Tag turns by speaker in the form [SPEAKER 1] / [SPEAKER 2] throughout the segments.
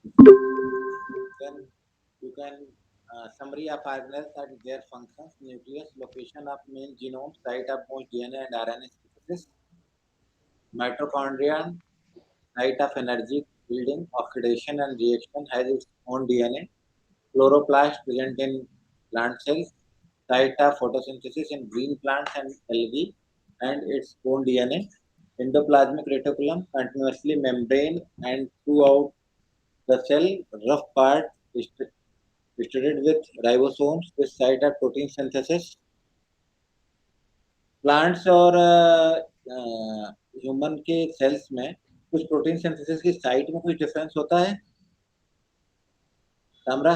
[SPEAKER 1] Then you can summary of organelles and their functions: nucleus, location of main genome, site of most DNA and RNA synthesis; mitochondria, site of energy building, oxidation and reaction, has its own DNA; chloroplast, present in plant cells, site of photosynthesis in green plants and algae, and its own DNA; endoplasmic reticulum, continuously membrane and throughout the cell, rough part is studded with ribosomes, this site of protein synthesis. Plants और human के sales में कुछ protein synthesis की site में कुछ difference होता है Tamra?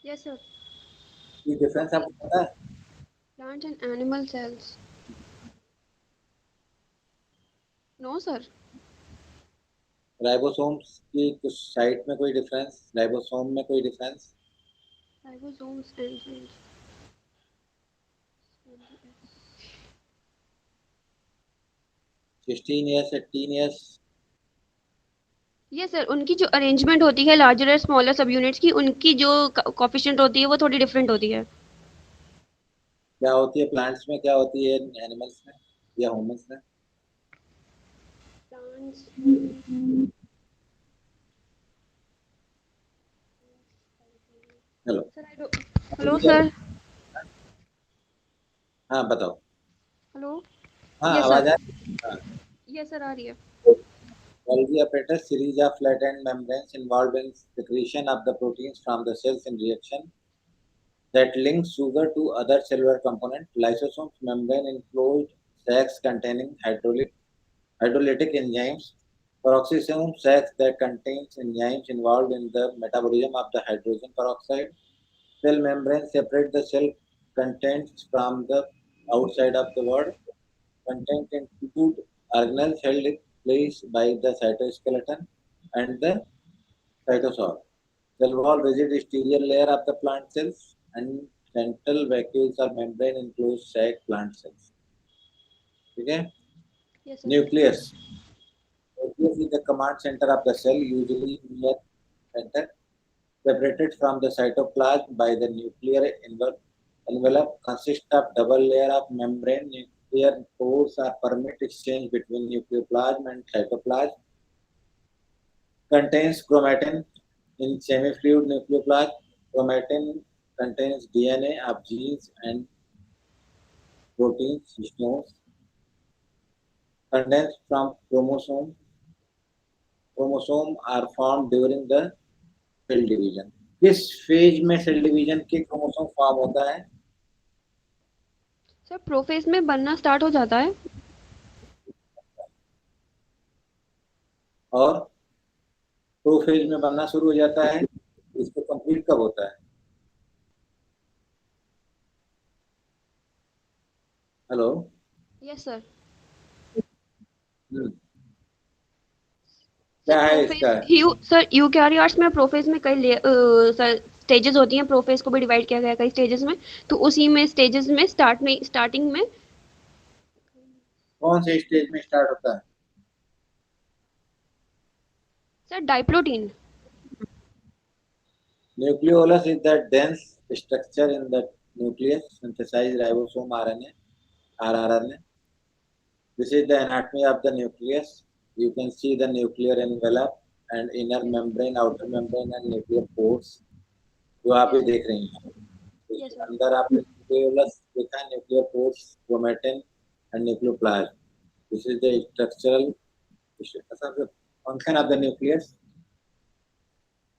[SPEAKER 2] Yes, sir.
[SPEAKER 1] ये डिफरेंस आपको पता है?
[SPEAKER 2] Plant and animal cells. No, sir.
[SPEAKER 1] Ribosomes की कुछ साइट में कोई डिफरेंस, राइबोसोम में कोई difference?
[SPEAKER 2] Ribosomes and cells.
[SPEAKER 1] 16 years, 18 years?
[SPEAKER 2] Yes sir, उनकी जो अरेंजमेंट होती है लार्जर और स्मॉलर सब यूनिट्स की, उनकी जो कोफिशिएंट होती है वो थोड़ी डिफरेंट होती है।
[SPEAKER 1] क्या होती है प्लांट्स में, क्या होती है एनिमल्स में या ह्यूमंस में?
[SPEAKER 2] Plants.
[SPEAKER 1] Hello
[SPEAKER 2] sir I don't. Hello sir.
[SPEAKER 1] हाँ बताओ।
[SPEAKER 2] हेलो।
[SPEAKER 1] हाँ
[SPEAKER 2] यस
[SPEAKER 1] आवाज
[SPEAKER 2] सर।
[SPEAKER 1] आ रही है? हाँ।
[SPEAKER 2] यस सर, आ रही है।
[SPEAKER 1] Golgi apparatus, series of flattened membranes involved in secretion of the proteins from the cells in reaction that links sugar to other cellular components. Lysosomes, membrane enclosed sacs containing hydrolytic enzymes. Peroxisome, sacs that contains enzymes involved in the metabolism of the hydrogen peroxide. Cell membranes separate the cell contents from the outside of the world. Content include organelles held in place by the cytoskeleton and the cytosol. Cell wall, rigid exterior layer of the plant cells, and central vacuoles or membrane enclosed sac plant cells. ठीक है?
[SPEAKER 2] Yes sir.
[SPEAKER 1] Nucleus. Nucleus is the command center of the cell, usually near center, separated from the cytoplasm by the nuclear envelope, consists of double layer of membrane. Nuclear pores are permit exchange between nucleoplasm and cytoplasm. Contains chromatin in semi-fluid nucleoplasm. Chromatin contains DNA of genes and proteins, histones, condensed from chromosome. Chromosome are formed during the cell division. किस phase में cell division के chromosome form होता है?
[SPEAKER 2] Sir prophase में बनना start हो जाता है।
[SPEAKER 1] और प्रोफेज में बनना शुरू हो जाता है। इसको कंप्लीट कब होता है? हेलो।
[SPEAKER 2] Yes sir. सर
[SPEAKER 1] क्या है
[SPEAKER 2] प्रोफेज
[SPEAKER 1] इसका?
[SPEAKER 2] सर यूकैरियोट्स में प्रोफेज में कई सर स्टेजेस होती हैं, प्रोफेज को भी डिवाइड किया गया है कई स्टेजेस में। तो उसी में स्टेजेस में स्टार्टिंग में
[SPEAKER 1] कौन से स्टेज में स्टार्ट होता है?
[SPEAKER 2] Sir डाइप्रोटीन।
[SPEAKER 1] Nucleolus is the dense structure in the nucleus, synthesized ribosome RNA, rRNA. This is the anatomy of the nucleus. You can see the nuclear envelope and inner membrane, outer membrane and nuclear pores जो आप ये
[SPEAKER 2] yes
[SPEAKER 1] देख रही हैं।
[SPEAKER 2] Yes
[SPEAKER 1] इसके
[SPEAKER 2] sir.
[SPEAKER 1] अंदर आपने nucleolus देखा है, nuclear pores, chromatin and nucleoplasm. This is the structural function of the nucleus.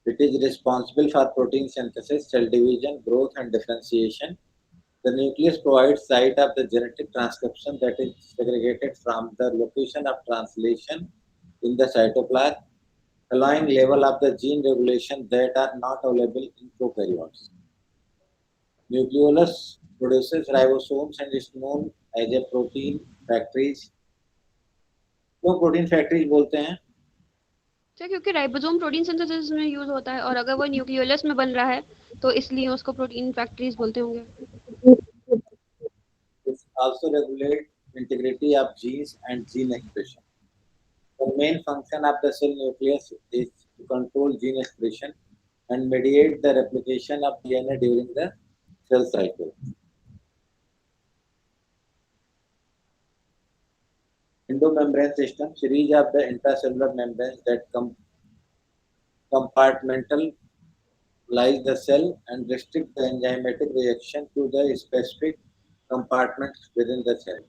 [SPEAKER 1] It is responsible for protein synthesis, cell division, growth and differentiation. The nucleus provides site of the genetic transcription that is segregated from the location of translation in the cytoplasm, allowing level of the gene regulation that are not available in prokaryotes. Nucleolus produces ribosomes and is known as a protein factories. तो protein factories बोलते हैं?
[SPEAKER 2] Sir क्योंकि ribosome protein synthesis में use होता है, और अगर वो न्यूक्लियोलस में बन रहा है तो इसलिए उसको प्रोटीन फैक्ट्रीज बोलते होंगे।
[SPEAKER 1] It also regulates integrity of genes and gene expression. The main function of the cell nucleus is control gene expression and mediate the replication of DNA during the cell cycle. Endomembrane system, series of the intracellular membranes that compartmentalize the cell and restrict the enzymatic reaction to the specific compartments within the cell.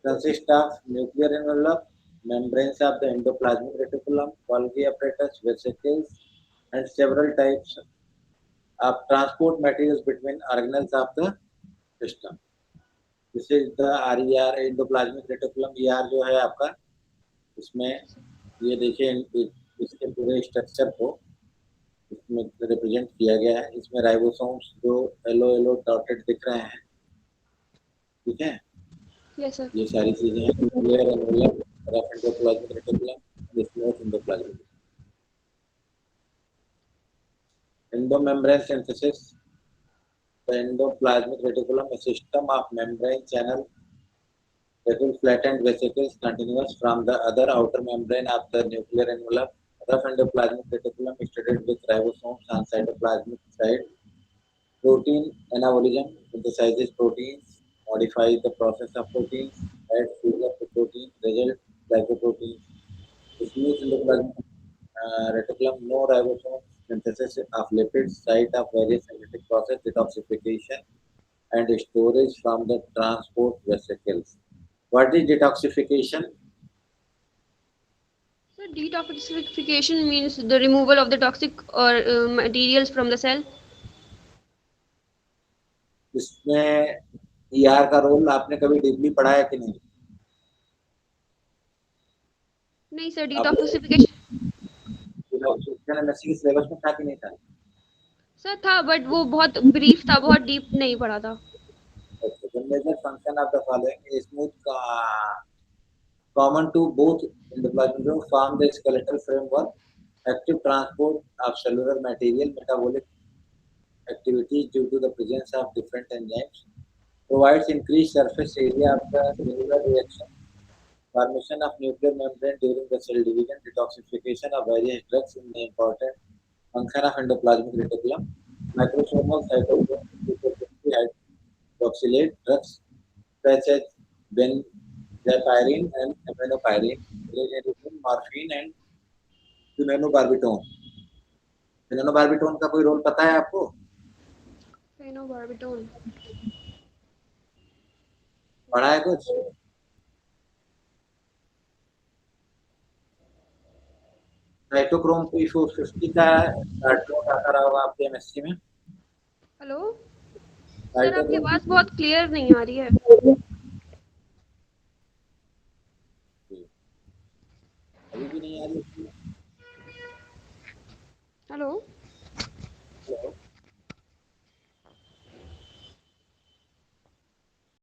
[SPEAKER 1] Consist of nuclear envelope, membranes of the endoplasmic reticulum, Golgi apparatus, vesicles, and several types of transport materials between organelles of the system. This is the RER endoplasmic reticulum. ER जो है आपका, इसमें ये देखिए इसके पूरे structure को इसमें रिप्रेजेंट किया गया है. इसमें राइबोसोम्स जो येलो येलो डॉटेड दिख रहे हैं, ठीक है.
[SPEAKER 2] Yes, sir.
[SPEAKER 1] ये सारी चीजें हैं. Nuclear envelope, rough endoplasmic reticulum, smooth endoplasmic. Endomembrane synthesis. The endoplasmic reticulum, a system of membrane channel flattened vesicles continuous from the other outer membrane of the nuclear envelope. Rough endoplasmic reticulum is studded with ribosomes on cytoplasmic side. Protein anabolism synthesizes proteins, modifies the process of proteins, adds sugar to protein, result glycoproteins. Smooth endoplasmic reticulum, no ribosome synthesis of lipids, site of various enzymatic process, detoxification and storage from the transport vesicles. What is detoxification?
[SPEAKER 2] So detoxification means the removal of the toxic or materials from the cell.
[SPEAKER 1] इसमें ER का role आपने कभी deeply पढ़ा है कि नहीं?
[SPEAKER 2] नहीं sir, detoxification
[SPEAKER 1] MSc के सिलेबस में था कि नहीं था?
[SPEAKER 2] सर था, बट वो बहुत ब्रीफ था, बहुत डीप नहीं पढ़ा था.
[SPEAKER 1] The major function of the following is smooth, common to both endoplasmic form the skeletal framework, active transport of cellular material, metabolic activities due to the presence of different enzymes, provides increased surface area of the cellular reaction, formation of nuclear membrane during the cell division, detoxification of various drugs in the important function of endoplasmic reticulum, microsomal cytoplasmic hydroxylate drugs such as benzapyrene and aminopyrine, morphine and phenobarbital. Phenobarbitone का कोई role पता है आपको?
[SPEAKER 2] फेनोबार्बिटोल
[SPEAKER 1] पढ़ा है कुछ? Cytochrome P450 का note आता रहा होगा आपके एमएससी में.
[SPEAKER 2] हेलो सर, आपकी आवाज बहुत क्लियर नहीं आ रही है.
[SPEAKER 1] अभी भी नहीं आ रही?
[SPEAKER 2] हेलो.
[SPEAKER 1] हेलो.